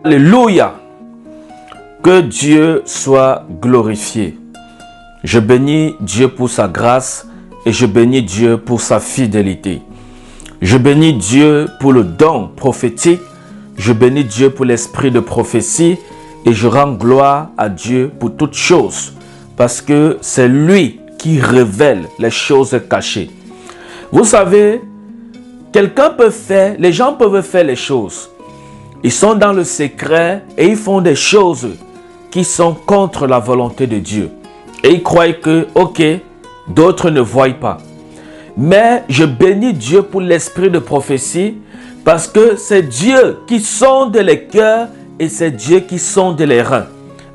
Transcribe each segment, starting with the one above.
Alléluia. Que Dieu soit glorifié. Je bénis Dieu pour sa grâce et je bénis Dieu pour sa fidélité. Je bénis Dieu pour le don prophétique. Je bénis Dieu pour l'esprit de prophétie et je rends gloire à Dieu pour toutes choses parce que c'est lui qui révèle les choses cachées. Vous savez, les gens peuvent faire les choses. Ils sont dans le secret et ils font des choses qui sont contre la volonté de Dieu. Et ils croient que, ok, d'autres ne voient pas. Mais je bénis Dieu pour l'esprit de prophétie parce que c'est Dieu qui sonde les cœurs et c'est Dieu qui sonde les reins.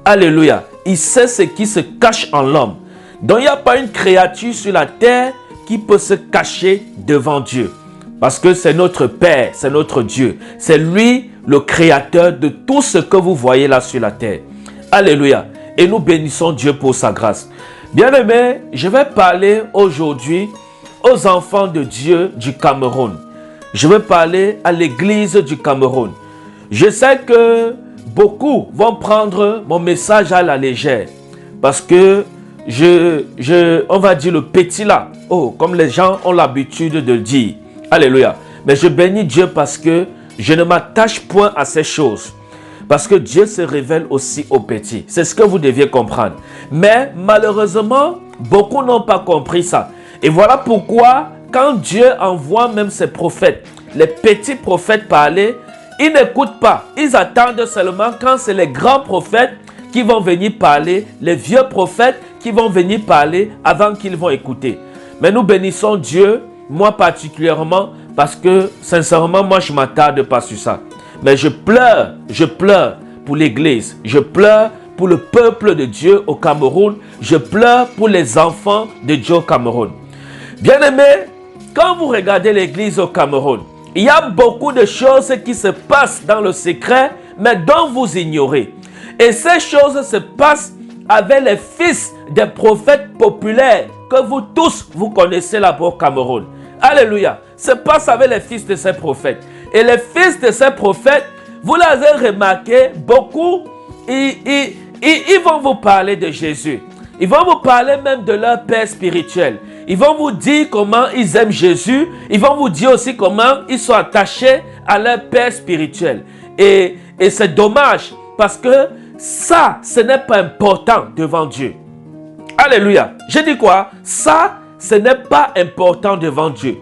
Alléluia. Il sait ce qui se cache en l'homme. Donc il n'y a pas une créature sur la terre qui peut se cacher devant Dieu. Parce que c'est notre Père, c'est notre Dieu. C'est lui le créateur de tout ce que vous voyez là sur la terre. Alléluia. Et nous bénissons Dieu pour sa grâce. Bien-aimés, je vais parler aujourd'hui aux enfants de Dieu du Cameroun. Je vais parler à l'église du Cameroun. Je sais que beaucoup vont prendre mon message à la légère. Parce que on va dire le petit là. Oh, comme les gens ont l'habitude de le dire. Alléluia. Mais je bénis Dieu parce que je ne m'attache point à ces choses. Parce que Dieu se révèle aussi aux petits. C'est ce que vous deviez comprendre. Mais malheureusement, beaucoup n'ont pas compris ça. Et voilà pourquoi, quand Dieu envoie même ses prophètes, les petits prophètes parler, ils n'écoutent pas. Ils attendent seulement quand c'est les grands prophètes qui vont venir parler, les vieux prophètes qui vont venir parler avant qu'ils vont écouter. Mais nous bénissons Dieu, moi particulièrement, parce que sincèrement, moi je ne m'attarde pas sur ça. Mais je pleure pour l'église, je pleure pour le peuple de Dieu au Cameroun, je pleure pour les enfants de Dieu au Cameroun. Bien-aimés, quand vous regardez l'église au Cameroun, il y a beaucoup de choses qui se passent dans le secret, mais dont vous ignorez. Et ces choses se passent avec les fils des prophètes populaires que vous tous, vous connaissez là-bas au Cameroun. Alléluia. Se passe avec les fils de ces prophètes. Et les fils de ces prophètes, vous l'avez remarqué, beaucoup, ils vont vous parler de Jésus. Ils vont vous parler même de leur père spirituel. Ils vont vous dire comment ils aiment Jésus. Ils vont vous dire aussi comment ils sont attachés à leur père spirituel. Et c'est dommage parce que ça, ce n'est pas important devant Dieu. Alléluia. Je dis quoi? Ça, ce n'est pas important devant Dieu.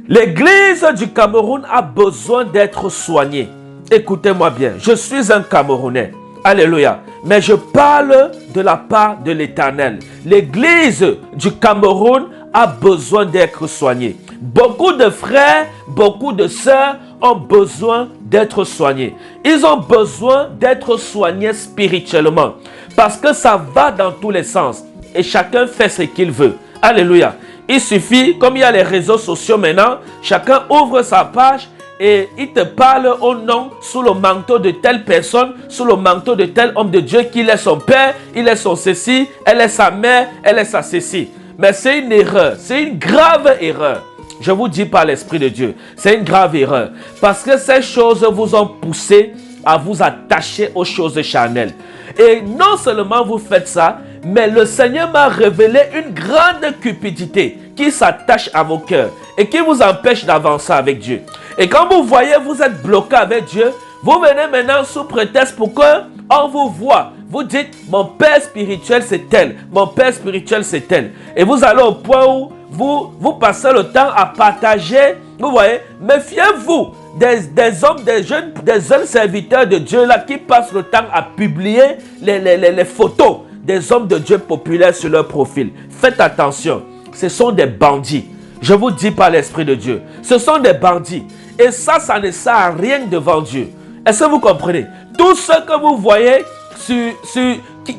L'église du Cameroun a besoin d'être soignée. Écoutez-moi bien, je suis un Camerounais. Alléluia. Mais je parle de la part de l'Éternel. L'église du Cameroun a besoin d'être soignée. Beaucoup de frères, beaucoup de sœurs ont besoin d'être soignés. Ils ont besoin d'être soignés spirituellement. Parce que ça va dans tous les sens. Et chacun fait ce qu'il veut. Alléluia. Il suffit, comme il y a les réseaux sociaux maintenant, chacun ouvre sa page et il te parle au nom, sous le manteau de telle personne, sous le manteau de tel homme de Dieu, qu'il est son père, il est son ceci, elle est sa mère, elle est sa ceci. Mais c'est une erreur, c'est une grave erreur. Je vous dis par l'Esprit de Dieu, c'est une grave erreur. Parce que ces choses vous ont poussé à vous attacher aux choses charnelles. Et non seulement vous faites ça, mais le Seigneur m'a révélé une grande cupidité qui s'attache à vos cœurs et qui vous empêche d'avancer avec Dieu. Et quand vous voyez, vous êtes bloqué avec Dieu, vous venez maintenant sous prétexte pour qu'on vous voit. Vous dites, mon père spirituel c'est tel, mon père spirituel c'est tel. Et vous allez au point où vous passez le temps à partager, vous voyez, méfiez-vous des hommes, des jeunes serviteurs de Dieu là qui passent le temps à publier les photos des hommes de Dieu populaires sur leur profil. Faites attention, ce sont des bandits. Je vous dis par l'Esprit de Dieu, ce sont des bandits. Et ça ne sert à rien devant Dieu. Est-ce que vous comprenez? Tous ceux que vous voyez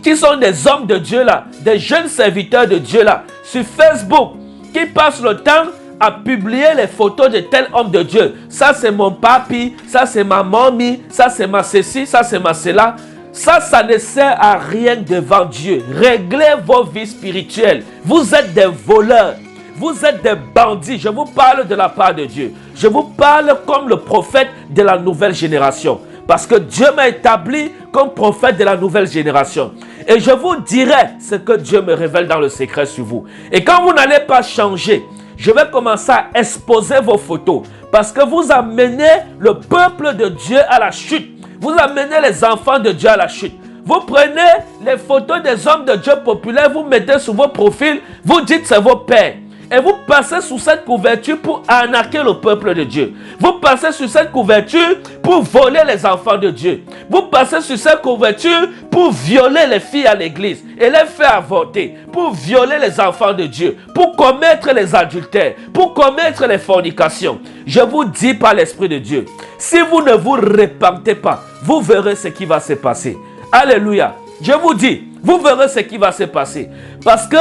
qui sont des hommes de Dieu là, des jeunes serviteurs de Dieu là, sur Facebook, qui passent le temps à publier les photos de tel homme de Dieu. Ça c'est mon papi, ça c'est ma mamie, ça c'est ma ceci, ça c'est ma cela. Ça ne sert à rien devant Dieu. Réglez vos vies spirituelles. Vous êtes des voleurs. Vous êtes des bandits. Je vous parle de la part de Dieu. Je vous parle comme le prophète de la nouvelle génération. Parce que Dieu m'a établi comme prophète de la nouvelle génération. Et je vous dirai ce que Dieu me révèle dans le secret sur vous. Et quand vous n'allez pas changer, je vais commencer à exposer vos photos. Parce que vous amenez le peuple de Dieu à la chute. Vous amenez les enfants de Dieu à la chute. Vous prenez les photos des hommes de Dieu populaires, vous mettez sur vos profils, vous dites c'est vos pères. Et vous passez sous cette couverture pour arnaquer le peuple de Dieu. Vous passez sur cette couverture pour voler les enfants de Dieu. Vous passez sur cette couverture pour violer les filles à l'église et les faire avorter. Pour violer les enfants de Dieu. Pour commettre les adultères. Pour commettre les fornications. Je vous dis par l'Esprit de Dieu, si vous ne vous repentez pas, vous verrez ce qui va se passer. Alléluia. Je vous dis, vous verrez ce qui va se passer. Parce que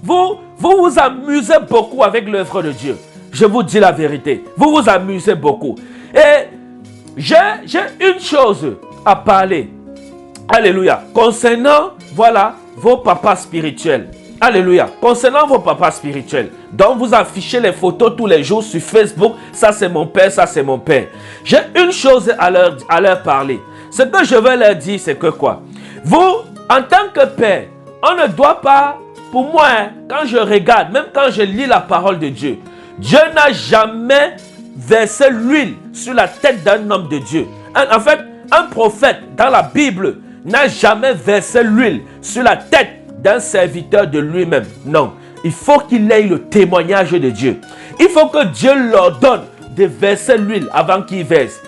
vous vous amusez beaucoup avec l'œuvre de Dieu. Je vous dis la vérité. Vous vous amusez beaucoup. Et j'ai une chose à parler. Alléluia. Concernant, voilà, vos papas spirituels. Alléluia. Concernant vos papas spirituels. Donc vous affichez les photos tous les jours sur Facebook. Ça c'est mon père, ça c'est mon père. J'ai une chose à leur parler. Ce que je veux leur dire, c'est que quoi? Vous, en tant que père, on ne doit pas... Pour moi, quand je regarde, même quand je lis la parole de Dieu, Dieu n'a jamais versé l'huile sur la tête d'un homme de Dieu. En fait, un prophète dans la Bible n'a jamais versé l'huile sur la tête d'un serviteur de lui-même. Non, il faut qu'il ait le témoignage de Dieu. Il faut que Dieu leur donne de verser l'huile avant qu'il verse.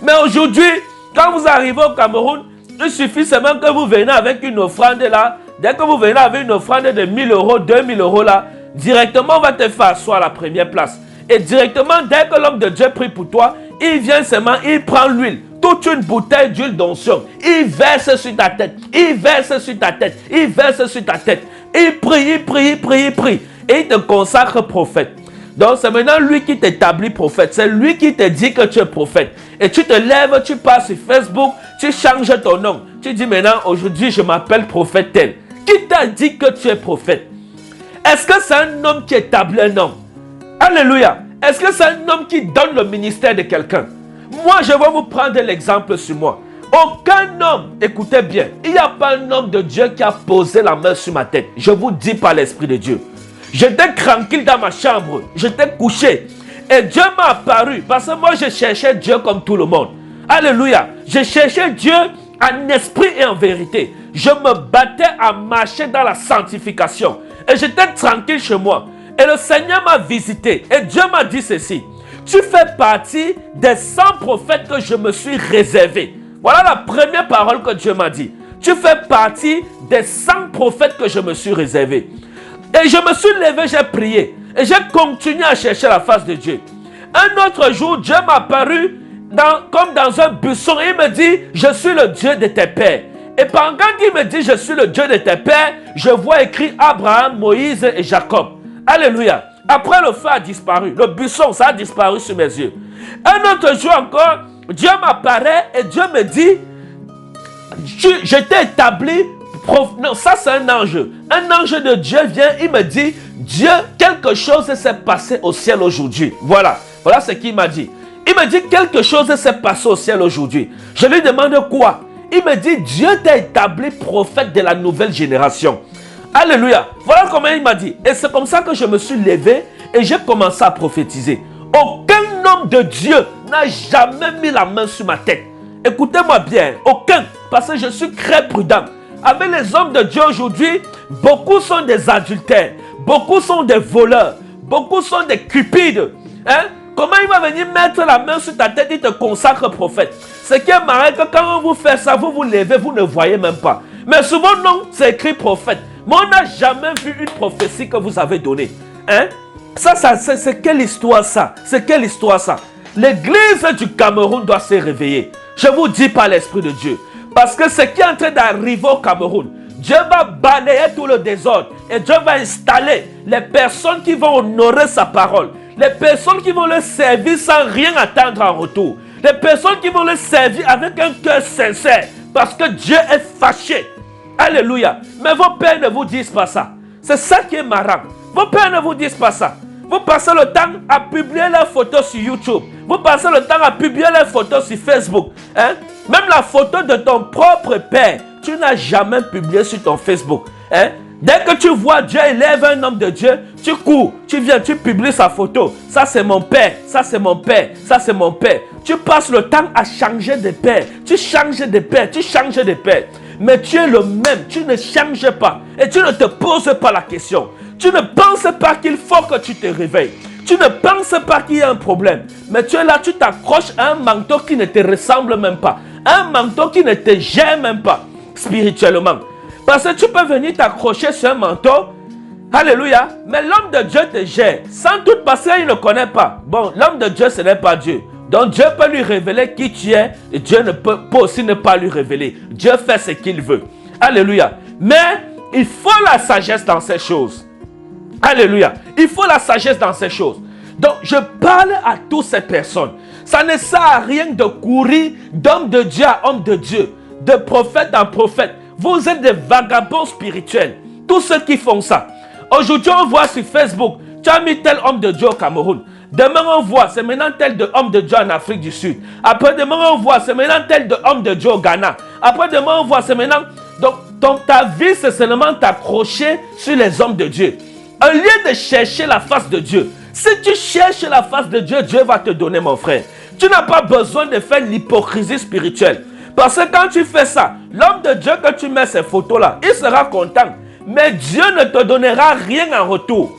Mais aujourd'hui, quand vous arrivez au Cameroun, il suffit seulement que vous venez avec une offrande là. Dès que vous venez avec une offrande de 1000 euros, 2000 euros là, directement on va te faire asseoir à la première place. Et directement, dès que l'homme de Dieu prie pour toi, il vient seulement, il prend l'huile, toute une bouteille d'huile d'onction. Il verse sur ta tête, il verse sur ta tête, il verse sur ta tête. Il prie, il prie, il prie, il prie. Et il te consacre prophète. Donc c'est maintenant lui qui t'établit prophète. C'est lui qui te dit que tu es prophète. Et tu te lèves, tu passes sur Facebook, tu changes ton nom. Tu dis maintenant, aujourd'hui je m'appelle prophète tel. Qui t'a dit que tu es prophète? Est-ce que c'est un homme qui établit un homme? Alléluia. Est-ce que c'est un homme qui donne le ministère de quelqu'un? Moi, je vais vous prendre l'exemple sur moi. Aucun homme, écoutez bien, il n'y a pas un homme de Dieu qui a posé la main sur ma tête. Je vous dis par l'Esprit de Dieu. J'étais tranquille dans ma chambre, j'étais couché. Et Dieu m'a apparu parce que moi, je cherchais Dieu comme tout le monde. Alléluia. Je cherchais Dieu en esprit et en vérité. Je me battais à marcher dans la sanctification. Et j'étais tranquille chez moi. Et le Seigneur m'a visité. Et Dieu m'a dit ceci. Tu fais partie des 100 prophètes que je me suis réservé. Voilà la première parole que Dieu m'a dit. Tu fais partie des 100 prophètes que je me suis réservé. Et je me suis levé, j'ai prié. Et j'ai continué à chercher la face de Dieu. Un autre jour, Dieu m'a apparu comme dans un buisson. Et il me dit, je suis le Dieu de tes pères. Et pendant qu'il me dit, je suis le Dieu de tes pères, je vois écrit Abraham, Moïse et Jacob. Alléluia. Après, le feu a disparu. Le buisson, ça a disparu sur mes yeux. Un autre jour encore, Dieu m'apparaît et Dieu me dit, je t'ai établi. Non, ça c'est un ange. Un ange de Dieu vient, il me dit, Dieu, quelque chose s'est passé au ciel aujourd'hui. Voilà ce qu'il m'a dit. Il me dit, quelque chose s'est passé au ciel aujourd'hui. Je lui demande quoi? Il me dit, Dieu t'a établi prophète de la nouvelle génération. Alléluia. Voilà comment il m'a dit. Et c'est comme ça que je me suis levé et j'ai commencé à prophétiser. Aucun homme de Dieu n'a jamais mis la main sur ma tête. Écoutez-moi bien, aucun. Parce que je suis très prudent. Avec les hommes de Dieu aujourd'hui, beaucoup sont des adultères. Beaucoup sont des voleurs. Beaucoup sont des cupides. Hein? Comment il va venir mettre la main sur ta tête et te consacre prophète? Ce qui est marrant, que quand on vous fait ça, vous vous levez, vous ne voyez même pas. Mais souvent, non, c'est écrit prophète. Mais on n'a jamais vu une prophétie que vous avez donnée. Hein? Ça c'est quelle histoire ça? C'est quelle histoire ça? L'église du Cameroun doit se réveiller. Je vous dis par l'Esprit de Dieu. Parce que ce qui est en train d'arriver au Cameroun, Dieu va balayer tout le désordre. Et Dieu va installer les personnes qui vont honorer sa parole. Les personnes qui vont le servir sans rien attendre en retour. Les personnes qui vont le servir avec un cœur sincère. Parce que Dieu est fâché. Alléluia. Mais vos pères ne vous disent pas ça. C'est ça qui est marrant. Vos pères ne vous disent pas ça. Vous passez le temps à publier leurs photos sur YouTube. Vous passez le temps à publier leurs photos sur Facebook. Hein? Même la photo de ton propre père, tu n'as jamais publié sur ton Facebook. Hein? Dès que tu vois Dieu élève un homme de Dieu, tu cours, tu viens, tu publies sa photo. Ça c'est mon père, ça c'est mon père, ça c'est mon père. Tu passes le temps à changer de père. Tu changes de père, tu changes de père. Mais tu es le même, tu ne changes pas. Et tu ne te poses pas la question. Tu ne penses pas qu'il faut que tu te réveilles. Tu ne penses pas qu'il y a un problème. Mais tu es là, tu t'accroches à un manteau qui ne te ressemble même pas. Un manteau qui ne te gère même pas spirituellement. Parce que tu peux venir t'accrocher sur un manteau. Alléluia. Mais l'homme de Dieu te gère. Sans doute parce qu'il ne connaît pas. Bon, l'homme de Dieu, ce n'est pas Dieu. Donc Dieu peut lui révéler qui tu es. Et Dieu ne peut aussi ne pas lui révéler. Dieu fait ce qu'il veut. Alléluia. Mais il faut la sagesse dans ces choses. Alléluia. Il faut la sagesse dans ces choses. Donc, je parle à toutes ces personnes. Ça ne sert à rien de courir d'homme de Dieu à homme de Dieu, de prophète en prophète. Vous êtes des vagabonds spirituels. Tous ceux qui font ça. Aujourd'hui, on voit sur Facebook, tu as mis tel homme de Dieu au Cameroun. Demain, on voit, c'est maintenant tel de homme de Dieu en Afrique du Sud. Après, demain, on voit, c'est maintenant tel de homme de Dieu au Ghana. Après, demain, on voit, c'est maintenant... Donc, ta vie, c'est seulement t'accrocher sur les hommes de Dieu. Au lieu de chercher la face de Dieu, si tu cherches la face de Dieu, Dieu va te donner, mon frère. Tu n'as pas besoin de faire l'hypocrisie spirituelle. Parce que quand tu fais ça, l'homme de Dieu que tu mets ces photos-là, il sera content. Mais Dieu ne te donnera rien en retour.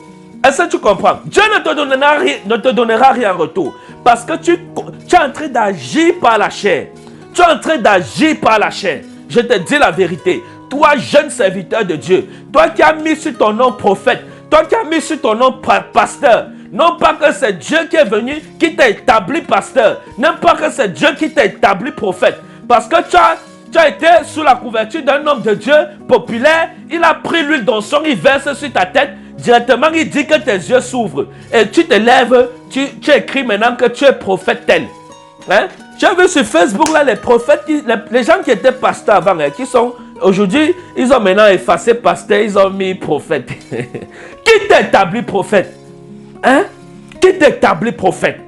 Est-ce que tu comprends? Dieu ne te donnera rien en retour. Parce que tu es en train d'agir par la chair. Tu es en train d'agir par la chair. Je te dis la vérité. Toi, jeune serviteur de Dieu, toi qui as mis sur ton nom prophète, toi qui as mis sur ton nom pasteur, non pas que c'est Dieu qui est venu, qui t'a établi pasteur, non pas que c'est Dieu qui t'a établi prophète, parce que tu as été sous la couverture d'un homme de Dieu populaire, il a pris l'huile d'onction, il verse sur ta tête, directement il dit que tes yeux s'ouvrent, et tu te lèves, tu écris maintenant que tu es prophète tel. Hein? Tu as vu sur Facebook là les prophètes, les gens qui étaient pasteurs avant, hein, qui sont aujourd'hui, ils ont maintenant effacé pasteur, ils ont mis prophète. Qui t'a établi prophète? Hein? Qui t'a établi prophète?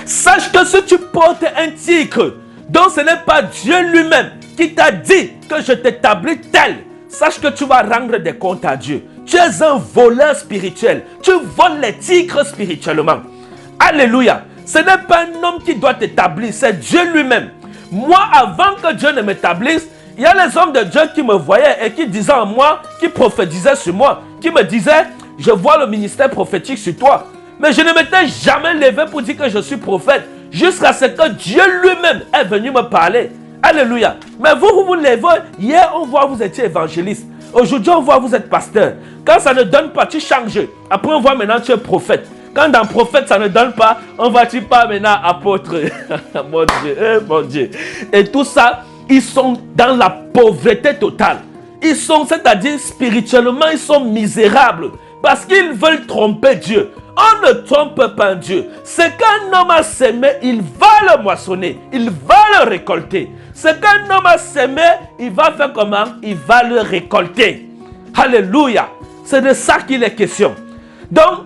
Sache que si tu portes un titre, donc ce n'est pas Dieu lui-même qui t'a dit que je t'établis tel, sache que tu vas rendre des comptes à Dieu. Tu es un voleur spirituel. Tu voles les titres spirituellement. Alléluia. Ce n'est pas un homme qui doit t'établir, c'est Dieu lui-même. Moi, avant que Dieu ne m'établisse, il y a les hommes de Dieu qui me voyaient et qui disaient en moi, qui prophétisaient sur moi, qui me disaient, je vois le ministère prophétique sur toi. Mais je ne m'étais jamais levé pour dire que je suis prophète, jusqu'à ce que Dieu lui-même est venu me parler. Alléluia. Mais vous levez, hier on voit vous étiez évangéliste, aujourd'hui on voit vous êtes pasteur. Quand ça ne donne pas, tu changes. Après on voit maintenant tu es prophète. Quand dans prophète ça ne donne pas, on va tu pas maintenant apôtre. Mon Dieu, mon Dieu. Et tout ça, ils sont dans la pauvreté totale. Ils sont, c'est-à-dire spirituellement, ils sont misérables. Parce qu'ils veulent tromper Dieu. On ne trompe pas Dieu. Ce qu'un homme a semé, il va le moissonner. Il va le récolter. Ce qu'un homme a semé, il va faire comment? Il va le récolter. Alléluia. C'est de ça qu'il est question. Donc,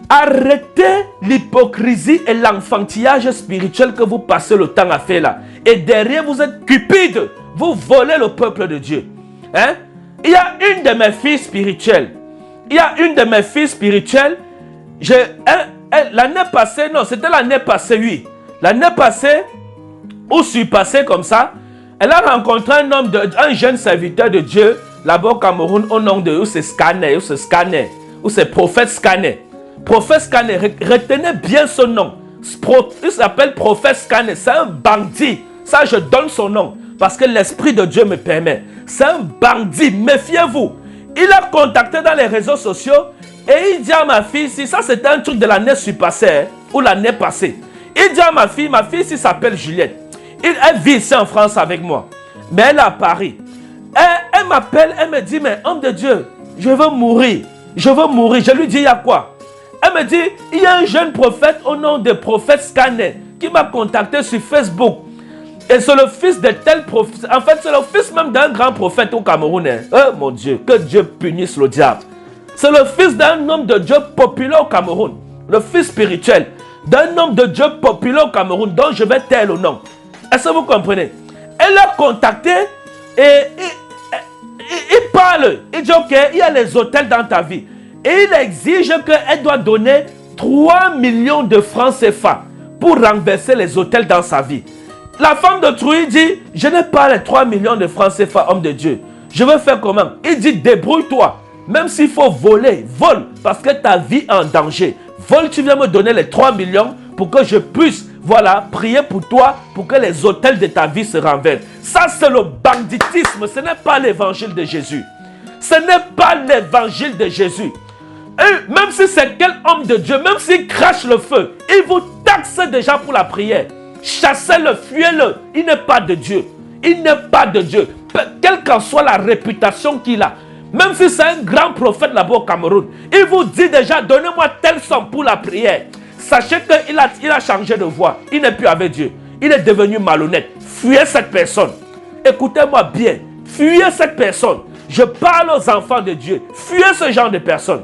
arrêtez l'hypocrisie et l'enfantillage spirituel que vous passez le temps à faire là. Et derrière, vous êtes cupide. Vous volez le peuple de Dieu. Hein? Il y a une de mes filles spirituelles. L'année passée, non, c'était l'année passée, oui. L'année passée, ou surpassée comme ça, elle a rencontré un jeune serviteur de Dieu, là-bas au Cameroun, au nom de, ou c'est Prophète Scanner. Prophète Scanner, retenez bien son nom. Il s'appelle Prophète Scanner, c'est un bandit. Ça, je donne son nom, parce que l'Esprit de Dieu me permet. C'est un bandit, méfiez-vous. Il a contacté dans les réseaux sociaux et il dit à ma fille, si ça c'était un truc de l'année surpassée, ou l'année passée. Il dit à ma fille ici s'appelle Juliette. Elle vit ici en France avec moi, mais elle est à Paris. Elle m'appelle, elle me dit, mais homme de Dieu, je veux mourir. Je lui dis, il y a quoi? Elle me dit, il y a un jeune prophète au nom de Prophète Scanner qui m'a contacté sur Facebook. Et c'est le fils de tel prophète. En fait, c'est le fils même d'un grand prophète au Cameroun. Oh mon Dieu, que Dieu punisse le diable. C'est le fils d'un homme de Dieu populaire au Cameroun. Le fils spirituel d'un homme de Dieu populaire au Cameroun, dont je vais taire le nom. Est-ce que vous comprenez? Elle l'a contacté et il parle. Il dit, ok, il y a les hôtels dans ta vie. Et il exige qu'elle doit donner 3 millions de francs CFA pour renverser les hôtels dans sa vie. La femme de Trouille dit, je n'ai pas les 3 millions de francs CFA, homme de Dieu. Je veux faire comment? Il dit, débrouille-toi. Même s'il faut voler, vole, parce que ta vie est en danger. Vole, tu viens me donner les 3 millions pour que je puisse, voilà, prier pour toi, pour que les hôtels de ta vie se renversent. Ça, c'est le banditisme. Ce n'est pas l'évangile de Jésus. Ce n'est pas l'évangile de Jésus. Et même si c'est quel homme de Dieu, même s'il crache le feu, il vous taxe déjà pour la prière. Chassez-le, fuyez-le. Il n'est pas de Dieu. Il n'est pas de Dieu. Quelle qu'en soit la réputation qu'il a, même si c'est un grand prophète là-bas au Cameroun, il vous dit déjà, donnez-moi telle somme pour la prière. Sachez qu'il a changé de voix. Il n'est plus avec Dieu. Il est devenu malhonnête. Fuyez cette personne. Écoutez-moi bien. Fuyez cette personne. Je parle aux enfants de Dieu. Fuyez ce genre de personnes.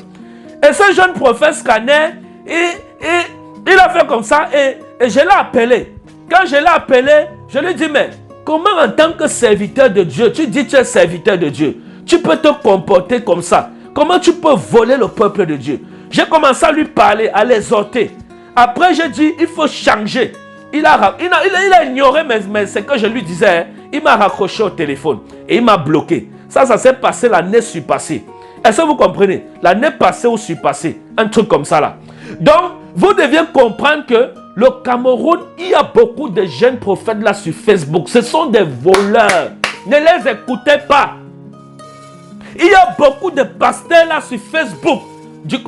Et ce jeune prophète Scanner, il a fait comme ça et je l'ai appelé. Quand je l'ai appelé, je lui ai dit, mais comment en tant que serviteur de Dieu, tu dis que tu es serviteur de Dieu, tu peux te comporter comme ça? Comment tu peux voler le peuple de Dieu? J'ai commencé à lui parler, à l'exhorter. Après, j'ai dit, il faut changer. Il a ignoré ce que je lui disais. Hein. Il m'a raccroché au téléphone et il m'a bloqué. Ça s'est passé l'année surpassée. Est-ce que vous comprenez? L'année passée ou surpassée. Un truc comme ça là. Donc, vous deviez comprendre que le Cameroun, il y a beaucoup de jeunes prophètes là sur Facebook. Ce sont des voleurs. Ne les écoutez pas. Il y a beaucoup de pasteurs là sur Facebook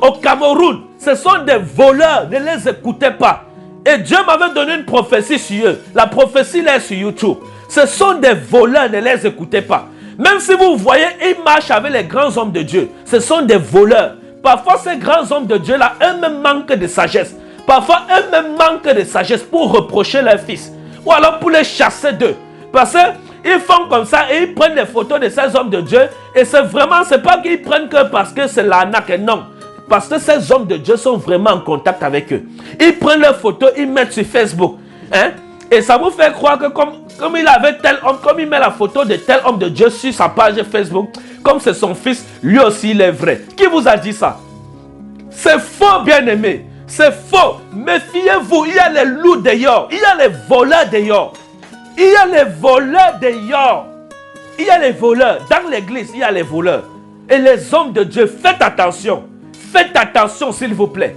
au Cameroun. Ce sont des voleurs. Ne les écoutez pas. Et Dieu m'avait donné une prophétie sur eux. La prophétie là est sur YouTube. Ce sont des voleurs. Ne les écoutez pas. Même si vous voyez, ils marchent avec les grands hommes de Dieu. Ce sont des voleurs. Parfois, ces grands hommes de Dieu là, eux-mêmes manquent de sagesse. Parfois, eux-mêmes manquent de sagesse pour reprocher leurs fils. Ou alors pour les chasser d'eux. Parce qu'ils font comme ça et ils prennent les photos de ces hommes de Dieu. Et c'est pas qu'ils prennent que parce que c'est l'arnaque. Non. Parce que ces hommes de Dieu sont vraiment en contact avec eux. Ils prennent leurs photos, ils mettent sur Facebook. Hein? Et ça vous fait croire que comme il avait tel homme, comme il met la photo de tel homme de Dieu sur sa page Facebook, comme c'est son fils, lui aussi il est vrai. Qui vous a dit ça? C'est faux, bien-aimé. C'est faux. Méfiez-vous. Il y a les loups dehors. Il y a les voleurs dehors. Il y a les voleurs dehors. Il y a les voleurs. Dans l'église, il y a les voleurs. Et les hommes de Dieu, faites attention. Faites attention, s'il vous plaît.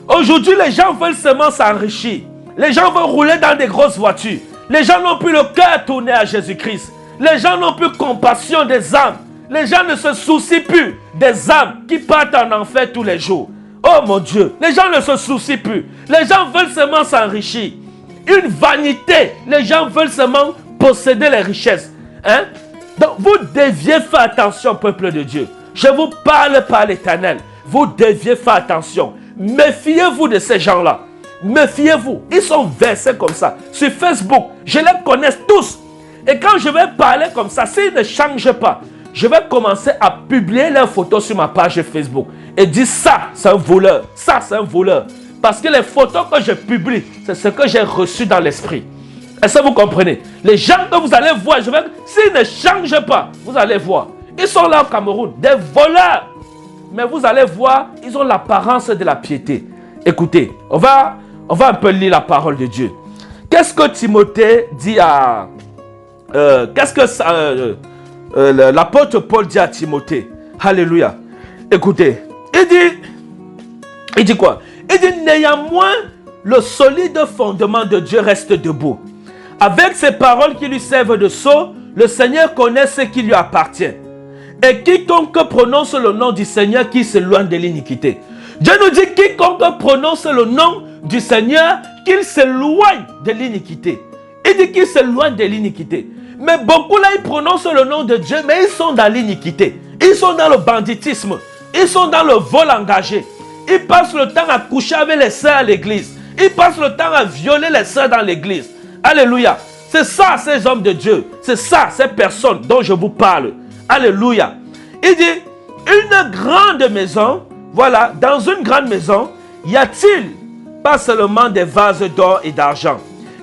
Aujourd'hui, les gens veulent seulement s'enrichir. Les gens veulent rouler dans des grosses voitures. Les gens n'ont plus le cœur tourné à Jésus-Christ. Les gens n'ont plus compassion des âmes. Les gens ne se soucient plus des âmes qui partent en enfer tous les jours. Oh mon Dieu, les gens ne se soucient plus. Les gens veulent seulement s'enrichir. Une vanité. Les gens veulent seulement posséder les richesses. Hein? Donc vous deviez faire attention, peuple de Dieu. Je vous parle par l'Éternel. Vous deviez faire attention. Méfiez-vous de ces gens-là. Méfiez-vous. Ils sont versés comme ça. Sur Facebook, je les connais tous. Et quand je vais parler comme ça, s'ils ne changent pas, je vais commencer à publier leurs photos sur ma page Facebook. Et dire ça, c'est un voleur. Ça, c'est un voleur. Parce que les photos que je publie, c'est ce que j'ai reçu dans l'esprit. Est-ce que vous comprenez? Les gens que vous allez voir, s'ils ne changent pas, vous allez voir. Ils sont là au Cameroun, des voleurs. Mais vous allez voir, ils ont l'apparence de la piété. Écoutez, on va un peu lire la parole de Dieu. Qu'est-ce que Timothée dit à... l'apôtre Paul dit à Timothée? Alléluia. Écoutez, il dit quoi? Il dit, néanmoins, le solide fondement de Dieu reste debout. Avec ces paroles qui lui servent de sceau, le Seigneur connaît ce qui lui appartient. Et quiconque prononce le nom du Seigneur qui s'éloigne de l'iniquité. Dieu nous dit, quiconque prononce le nom du Seigneur, qu'il s'éloigne de l'iniquité. Il dit qu'il s'éloigne de l'iniquité. Mais beaucoup là, ils prononcent le nom de Dieu, mais ils sont dans l'iniquité. Ils sont dans le banditisme. Ils sont dans le vol engagé. Ils passent le temps à coucher avec les sœurs à l'église. Ils passent le temps à violer les sœurs dans l'église. Alléluia. C'est ça, ces hommes de Dieu. C'est ça, ces personnes dont je vous parle. Alléluia. Il dit, une grande maison, voilà, dans une grande maison, y a-t-il pas seulement des vases d'or et d'argent,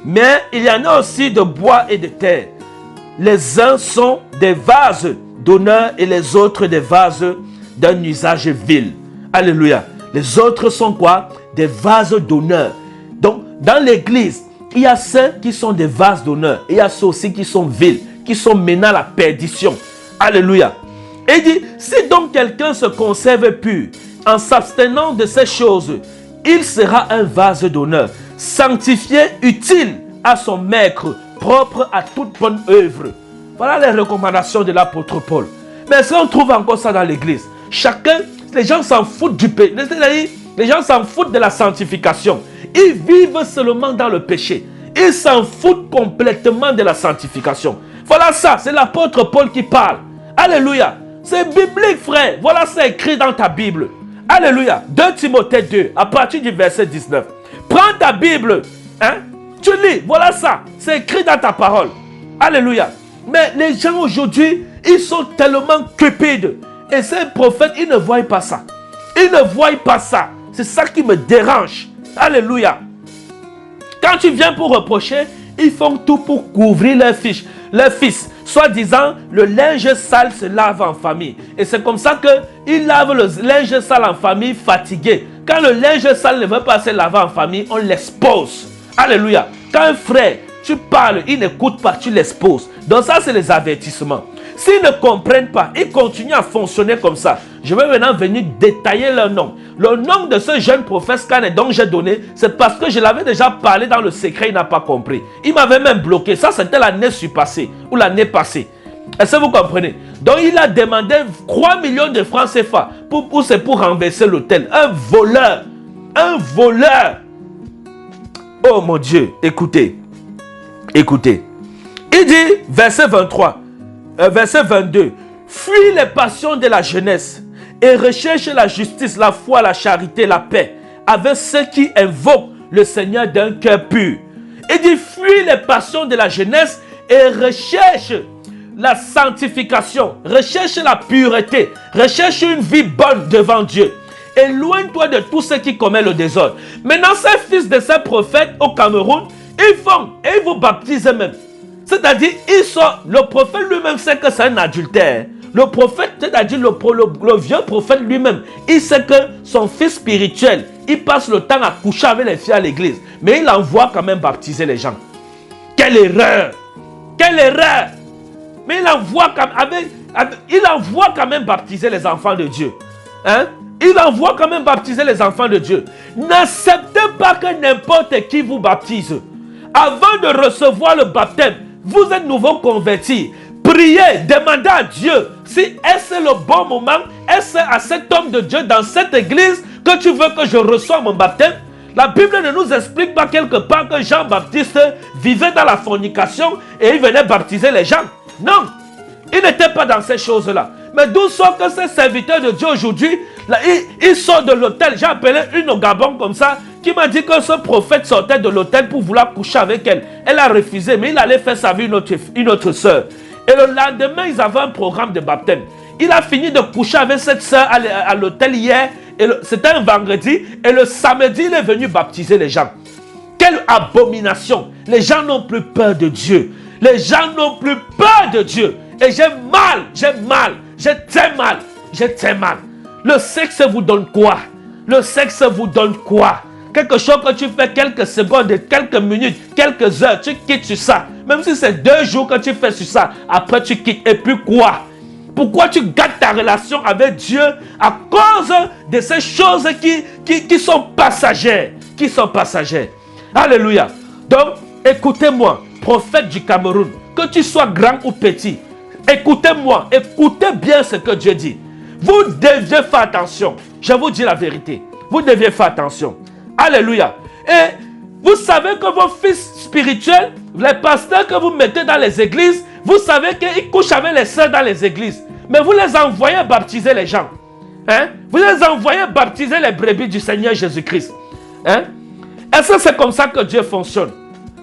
mais il y en a aussi de bois et de terre. Les uns sont des vases d'honneur et les autres des vases d'un usage vil. Alléluia. Les autres sont quoi? Des vases d'honneur. Donc, dans l'église, il y a ceux qui sont des vases d'honneur. Et il y a ceux aussi qui sont vils, qui sont menant à la perdition. Alléluia. Et il dit, si donc quelqu'un se conserve pur, en s'abstenant de ces choses, il sera un vase d'honneur, sanctifié, utile à son maître, propre à toute bonne œuvre. Voilà les recommandations de l'apôtre Paul. Mais est-ce qu'on trouve encore ça dans l'église? Les gens s'en foutent du péché. Les gens s'en foutent de la sanctification. Ils vivent seulement dans le péché. Ils s'en foutent complètement de la sanctification. Voilà ça, c'est l'apôtre Paul qui parle. Alléluia. C'est biblique, frère. Voilà ça écrit dans ta Bible. Alléluia. 2 Timothée 2, à partir du verset 19. Prends ta Bible. Tu lis. Voilà ça. C'est écrit dans ta parole. Alléluia. Mais les gens aujourd'hui, ils sont tellement cupides. Et ces prophètes, ils ne voient pas ça. Ils ne voient pas ça. C'est ça qui me dérange. Alléluia. Quand tu viens pour reprocher, ils font tout pour couvrir leur fils. Soi-disant, le linge sale se lave en famille. Et c'est comme ça qu'ils lavent le linge sale en famille fatigué. Quand le linge sale ne veut pas se laver en famille, on l'expose. Alléluia. Quand un frère, tu parles, il n'écoute pas, tu l'exposes. Donc ça, c'est les avertissements. S'ils ne comprennent pas, ils continuent à fonctionner comme ça. Je vais maintenant venir détailler leur nom. Le nom de ce jeune prophète dont j'ai donné, c'est parce que je l'avais déjà parlé dans le secret, il n'a pas compris. Il m'avait même bloqué. Ça, c'était l'année surpassée ou l'année passée. Est-ce que vous comprenez? Donc, il a demandé 3 millions de francs CFA pour renverser l'hôtel. Un voleur. Un voleur. Oh mon Dieu, écoutez. Écoutez. Il dit, verset 23. Verset 22. Fuis les passions de la jeunesse et recherche la justice, la foi, la charité, la paix avec ceux qui invoquent le Seigneur d'un cœur pur. Il dit, fuis les passions de la jeunesse et recherche la sanctification, recherche la pureté, recherche une vie bonne devant Dieu. Éloigne-toi de tous ceux qui commettent le désordre. Maintenant, ces fils de ces prophètes au Cameroun, ils font et ils vous baptisent même. C'est-à-dire, le prophète lui-même sait que c'est un adultère. Le prophète, c'est-à-dire le vieux prophète lui-même, il sait que son fils spirituel, il passe le temps à coucher avec les filles à l'église. Mais il envoie quand même baptiser les gens. Quelle erreur! Quelle erreur! Mais il envoie quand même baptiser les enfants de Dieu. Il envoie quand même baptiser les enfants de Dieu. N'acceptez pas que n'importe qui vous baptise. Avant de recevoir le baptême, vous êtes nouveau converti. Priez, demandez à Dieu si est-ce le bon moment, est-ce à cet homme de Dieu dans cette église que tu veux que je reçoive mon baptême. La Bible ne nous explique pas quelque part que Jean-Baptiste vivait dans la fornication et il venait baptiser les gens. Non, il n'était pas dans ces choses-là. Mais d'où sort que ces serviteurs de Dieu aujourd'hui, il sort de l'hôtel. J'ai appelé une au Gabon comme ça, qui m'a dit que ce prophète sortait de l'hôtel pour vouloir coucher avec elle. Elle a refusé, mais il allait faire sa vie une autre sœur. Et le lendemain, ils avaient un programme de baptême. Il a fini de coucher avec cette sœur à l'hôtel hier. C'était un vendredi. Et le samedi, il est venu baptiser les gens. Quelle abomination! Les gens n'ont plus peur de Dieu. Les gens n'ont plus peur de Dieu. Et j'ai très mal. Le sexe vous donne quoi? Le sexe vous donne quoi? Quelque chose que tu fais quelques secondes, quelques minutes, quelques heures, tu quittes sur ça. Même si c'est 2 jours que tu fais sur ça, après tu quittes. Et puis quoi? Pourquoi tu gâtes ta relation avec Dieu à cause de ces choses qui sont passagères? Qui sont passagères. Alléluia. Donc, écoutez-moi, prophète du Cameroun, que tu sois grand ou petit, écoutez-moi, écoutez bien ce que Dieu dit. Vous deviez faire attention. Je vous dis la vérité. Vous deviez faire attention. Alléluia. Et vous savez que vos fils spirituels, les pasteurs que vous mettez dans les églises, vous savez qu'ils couchent avec les sœurs dans les églises. Mais vous les envoyez baptiser les gens. Vous les envoyez baptiser les brebis du Seigneur Jésus-Christ. Est-ce que c'est comme ça que Dieu fonctionne?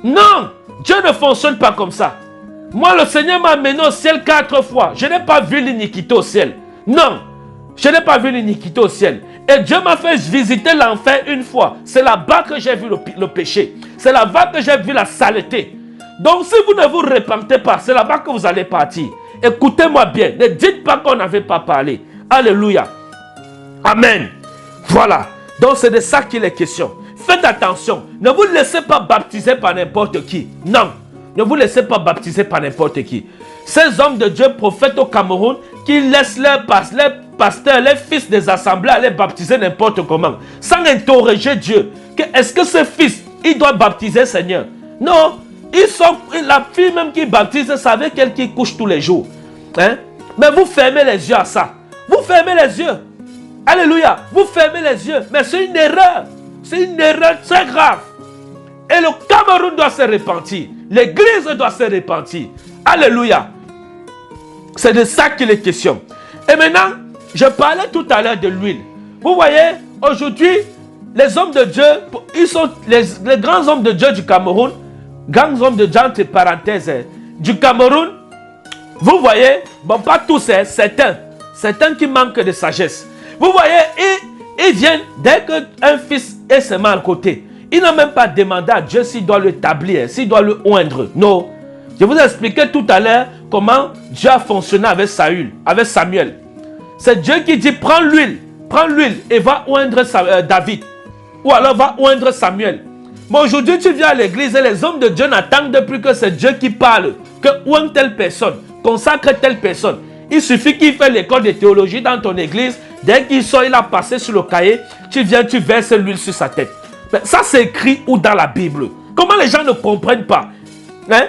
Non, Dieu ne fonctionne pas comme ça. Moi, le Seigneur m'a amené au ciel 4 fois. Je n'ai pas vu l'iniquité au ciel. Non. Je n'ai pas vu l'iniquité au ciel. Et Dieu m'a fait visiter l'enfer une fois. C'est là-bas que j'ai vu le péché. C'est là-bas que j'ai vu la saleté. Donc si vous ne vous repentez pas, c'est là-bas que vous allez partir. Écoutez-moi bien. Ne dites pas qu'on n'avait pas parlé. Alléluia. Amen. Voilà. Donc c'est de ça qu'il est question. Faites attention. Ne vous laissez pas baptiser par n'importe qui. Non. Ne vous laissez pas baptiser par n'importe qui. Ces hommes de Dieu, prophètes au Cameroun, qui laissent leurs pasteurs, les fils des assemblées aller baptiser n'importe comment, sans interroger Dieu. Est-ce que ce fils, il doit baptiser Seigneur? Non. La fille même qui baptise, c'est avec elle qui couche tous les jours. Hein? Mais vous fermez les yeux à ça. Vous fermez les yeux. Alléluia. Vous fermez les yeux. Mais c'est une erreur. C'est une erreur très grave. Et le Cameroun doit se repentir. L'église doit se repentir. Alléluia. C'est de ça qu'il est question. Et maintenant, je parlais tout à l'heure de l'huile. Vous voyez, aujourd'hui, les hommes de Dieu, ils sont les grands hommes de Dieu du Cameroun, grands hommes de Dieu entre parenthèses, du Cameroun, vous voyez, bon pas tous, certains qui manquent de sagesse. Vous voyez, ils viennent, dès qu'un fils est seulement à côté, ils n'ont même pas demandé à Dieu s'il doit l'établir, s'il doit le oindre. Non. Je vous ai expliqué tout à l'heure comment Dieu a fonctionné avec Samuel. C'est Dieu qui dit prends l'huile et va oindre David. Ou alors va oindre Samuel. Mais aujourd'hui tu viens à l'église et les hommes de Dieu n'attendent plus que c'est Dieu qui parle. Que oigne telle personne, consacre telle personne. Il suffit qu'il fasse l'école de théologie dans ton église. Dès qu'il sort, il a passé sur le cahier. Tu viens, tu verses l'huile sur sa tête. Mais ça c'est écrit où dans la Bible? Comment les gens ne comprennent pas? Hein?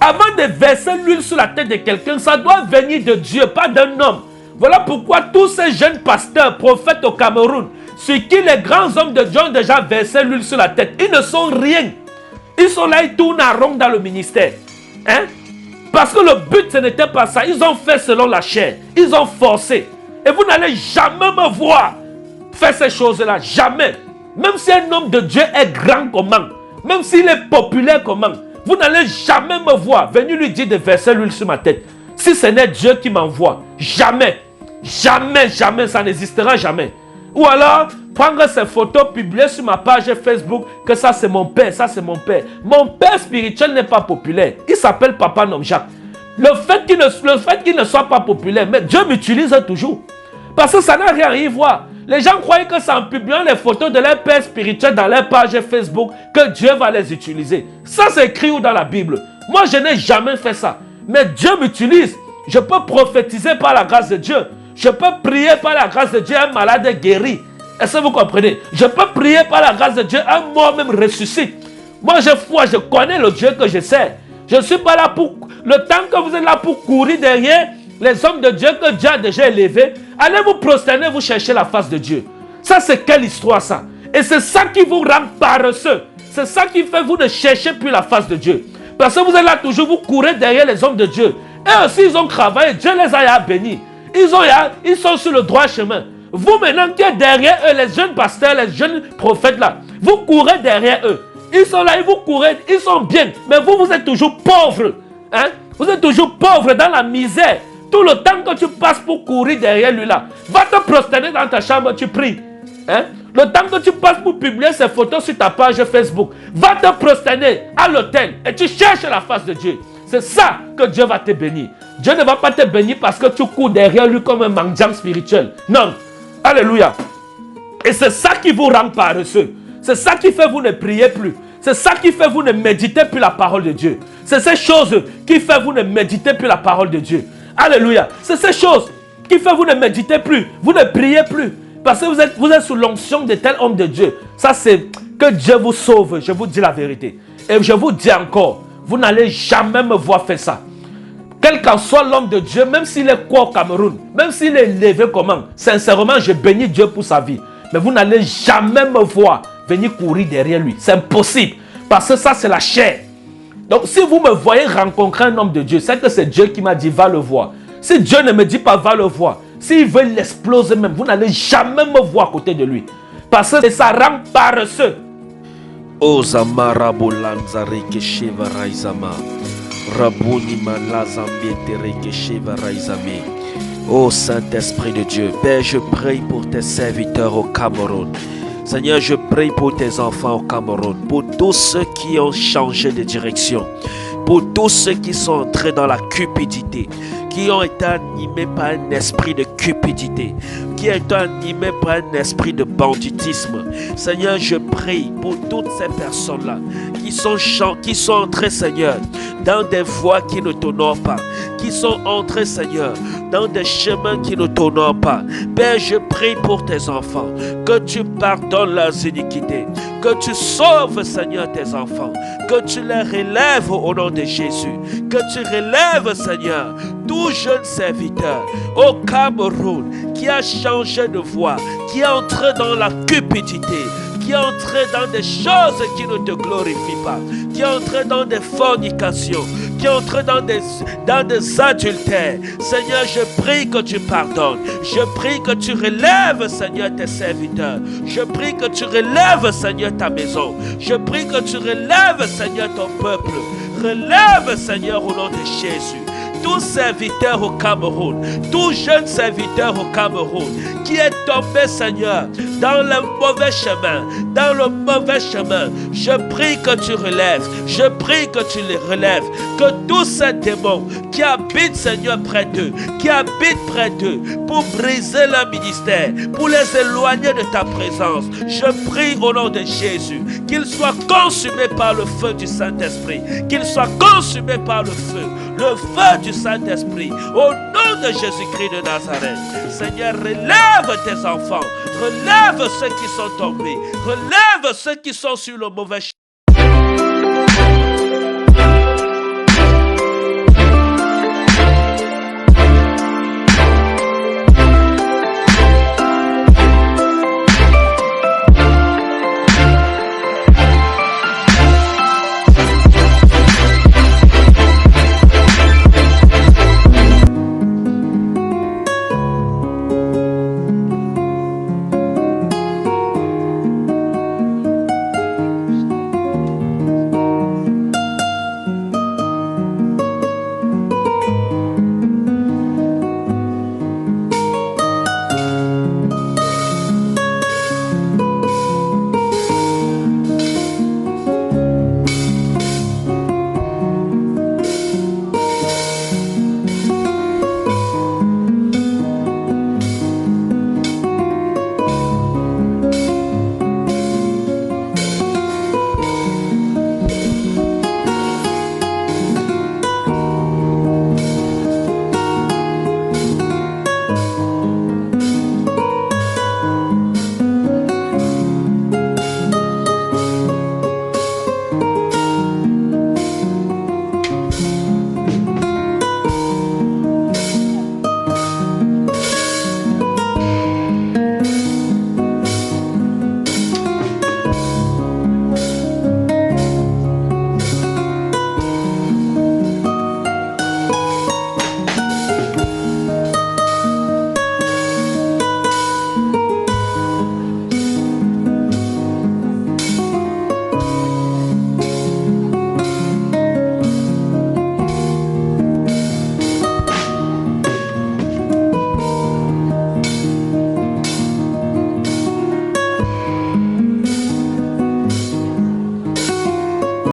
Avant de verser l'huile sur la tête de quelqu'un, ça doit venir de Dieu, pas d'un homme. Voilà pourquoi tous ces jeunes pasteurs, prophètes au Cameroun, sur qui les grands hommes de Dieu ont déjà versé l'huile sur la tête, ils ne sont rien. Ils sont là, ils tournent en rond dans le ministère. Hein? Parce que le but, ce n'était pas ça. Ils ont fait selon la chair. Ils ont forcé. Et vous n'allez jamais me voir faire ces choses-là. Jamais. Même si un homme de Dieu est grand comment, même s'il est populaire comment, vous n'allez jamais me voir venir lui dire de verser l'huile sur ma tête. Si ce n'est Dieu qui m'envoie, jamais, jamais, jamais, ça n'existera jamais. Ou alors, prendre ces photos, publier sur ma page Facebook, que ça c'est mon père, ça c'est mon père. Mon père spirituel n'est pas populaire. Il s'appelle Papa Nom Jacques. Le fait qu'il ne soit pas populaire, mais Dieu m'utilise toujours. Parce que ça n'a rien à y voir. Les gens croient que c'est en publiant les photos de leur père spirituel dans leur page Facebook que Dieu va les utiliser. Ça c'est écrit où dans la Bible? Moi je n'ai jamais fait ça. Mais Dieu m'utilise. Je peux prophétiser par la grâce de Dieu. Je peux prier par la grâce de Dieu, un malade est guéri. Est-ce que vous comprenez? Je peux prier par la grâce de Dieu, un mort même ressuscite. Moi j'ai foi, je connais le Dieu que je sers. Je ne suis pas là pour... Le temps que vous êtes là pour courir derrière les hommes de Dieu que Dieu a déjà élevés, allez vous prosterner, vous chercher la face de Dieu. Ça c'est quelle histoire ça? Et c'est ça qui vous rend paresseux. C'est ça qui fait que vous ne cherchez plus la face de Dieu. Parce que vous êtes là toujours, vous courez derrière les hommes de Dieu. Et aussi ils ont travaillé, Dieu les a bénis. Ils sont sur le droit chemin. Vous maintenant qui êtes derrière eux, les jeunes pasteurs, les jeunes prophètes là, vous courez derrière eux. Ils sont là, ils vous courez, ils sont bien. Mais vous êtes toujours pauvres. Hein? Vous êtes toujours pauvres dans la misère. Tout le temps que tu passes pour courir derrière lui là, va te prosterner dans ta chambre, tu pries. Hein? Le temps que tu passes pour publier ces photos sur ta page Facebook, va te prosterner à l'hôtel et tu cherches la face de Dieu. C'est ça que Dieu va te bénir. Dieu ne va pas te bénir parce que tu cours derrière lui comme un mendiant spirituel. Non. Alléluia. Et c'est ça qui vous rend paresseux. C'est ça qui fait que vous ne priez plus. C'est ça qui fait que vous ne méditez plus la parole de Dieu. C'est ces choses qui fait que vous ne méditez plus la parole de Dieu. Alléluia. C'est ces choses qui fait que vous ne méditez plus. Vous ne priez plus. Parce que vous êtes sous l'onction de tel homme de Dieu. Ça c'est que Dieu vous sauve. Je vous dis la vérité. Et je vous dis encore, vous n'allez jamais me voir faire ça. Quel qu'en soit l'homme de Dieu, même s'il est quoi au Cameroun, même s'il est élevé comment, sincèrement, je bénis Dieu pour sa vie. Mais vous n'allez jamais me voir venir courir derrière lui. C'est impossible. Parce que ça, c'est la chair. Donc, si vous me voyez rencontrer un homme de Dieu, c'est que c'est Dieu qui m'a dit, va le voir. Si Dieu ne me dit pas, va le voir. S'il veut l'exploser même, vous n'allez jamais me voir à côté de lui. Parce que ça rend paresseux. Ô Saint-Esprit de Dieu, Père, je prie pour tes serviteurs au Cameroun. Seigneur, je prie pour tes enfants au Cameroun, pour tous ceux qui ont changé de direction, pour tous ceux qui sont entrés dans la cupidité, qui ont été animés par un esprit de cupidité, qui ont été animés par un esprit de banditisme. Seigneur, je prie pour toutes ces personnes-là qui sont entrées, Seigneur, dans des voies qui ne t'honorent pas, qui sont entrées, Seigneur, dans des chemins qui ne t'honorent pas. Père, je prie pour tes enfants, que tu pardonnes leurs iniquités, que tu sauves, Seigneur, tes enfants, que tu les relèves au nom de Jésus, que tu relèves, Seigneur, tout jeune serviteur au Cameroun qui a changé de voie, qui est entré dans la cupidité, qui est entré dans des choses qui ne te glorifient pas, qui est entré dans des fornications, qui est entré dans des adultères. Seigneur, je prie que tu pardonnes. Je prie que tu relèves, Seigneur, tes serviteurs. Je prie que tu relèves, Seigneur, ta maison. Je prie que tu relèves, Seigneur, ton peuple. Relève, Seigneur, au nom de Jésus. Tout serviteur au Cameroun, tout jeune serviteur au Cameroun qui est tombé, Seigneur, dans le mauvais chemin, je prie que tu relèves, je prie que tu les relèves, que tous ces démons qui habitent, Seigneur, près d'eux, pour briser leur ministère, pour les éloigner de ta présence, je prie au nom de Jésus, qu'ils soient consumés par le feu du Saint-Esprit, qu'ils soient consumés par le feu du Saint-Esprit, au nom de Jésus-Christ de Nazareth. Seigneur, relève tes enfants, relève ceux qui sont tombés, relève ceux qui sont sur le mauvais chemin.